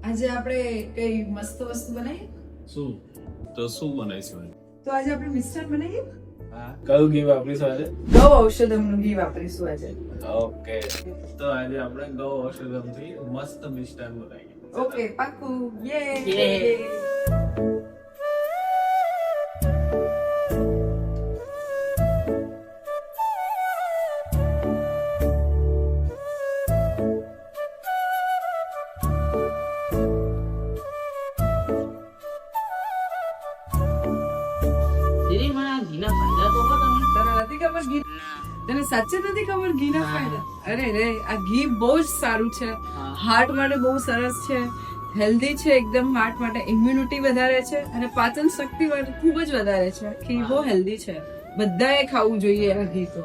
આજે આપણે કઈ મસ્ત વસ્તુ બનાવીએ. શું તો શું બનાવીશું? તો આજે આપણે મિષ્ટાન બનાવીએ. હા, કયું ઘી વાપરીશું આજે? ગૌ ઔષધમનું ઘી વાપરીશું આજે. ઓકે, તો આજે આપણે ગૌ ઔષધમથી મસ્ત મિષ્ટાન બનાવીએ. ઓકે, પાક્કું. યે. દીદી મને આ ઘીના ફાયદા તો કહો તમે. તને નથી ખબર ઘી? તને સાચે નથી ખબર ઘીના ફાયદા? અરે રે, આ ઘી બહુ જ સારું છે. હાર્ટ માટે બહુ સરસ છે, હેલ્ધી છે એકદમ. હાર્ટ માટે ઇમ્યુનિટી વધારે છે અને પાચન શક્તિ માટે ખૂબ જ વધારે છે. ઘી બહુ હેલ્ધી છે, બધાએ ખાવું જોઈએ આ ઘી. તો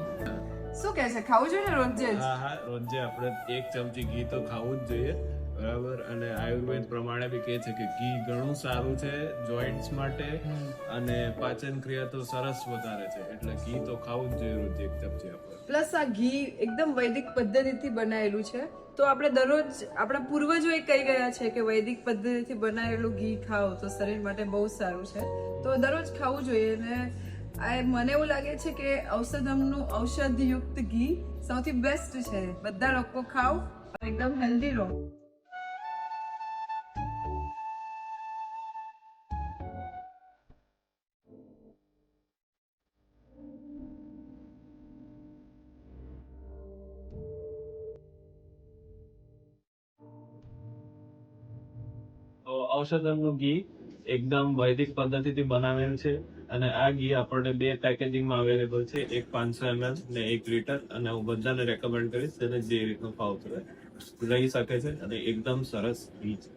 શું કહે છે, ખાવું જોઈએ ને રોજે જ? હા હા, રોજે આપણે 1 ચમચી ઘી તો ખાવું જ જોઈએ, બરાબર. અને આયુર્વેદ પ્રમાણે બી કહે છે કે ઘી ઘણું સારું છે જોઈન્ટ્સ માટે, અને પાચન ક્રિયા તો સરસ વધારે છે, એટલે ઘી તો ખાવું જ જોઈએ રોજ 1 ચમચી આપણે. પ્લસ આ ઘી એકદમ વૈદિક પદ્ધતિથી બનાવેલું છે. તો આપણે દરરોજ, આપણા પૂર્વજોએ કહી ગયા છે કે વૈદિક પદ્ધતિથી બનાવેલું ઘી ખાઓ તો શરીર માટે બહુ સારું છે. તો દરરોજ ખાવું જોઈએ. અને મને એવું લાગે છે કે ઔષધમનું ઔષધિયુક્ત ઘી સૌથી બેસ્ટ છે. બધા લોકો ખાઓ, એકદમ હેલ્ધી રહો. તો ઔષધમનું ઘી એકદમ વૈદિક પદ્ધતિથી બનાવેલું છે, અને આ ઘી આપણને 2 પેકેજિંગમાં અવેલેબલ છે, એક 500 ml ને 1 લીટર. અને હું બધાને રેકમેન્ડ કરીશ જેને જે રીતનું ફાવતું હોય લઈ શકે છે, અને એકદમ સરસ ઘી છે.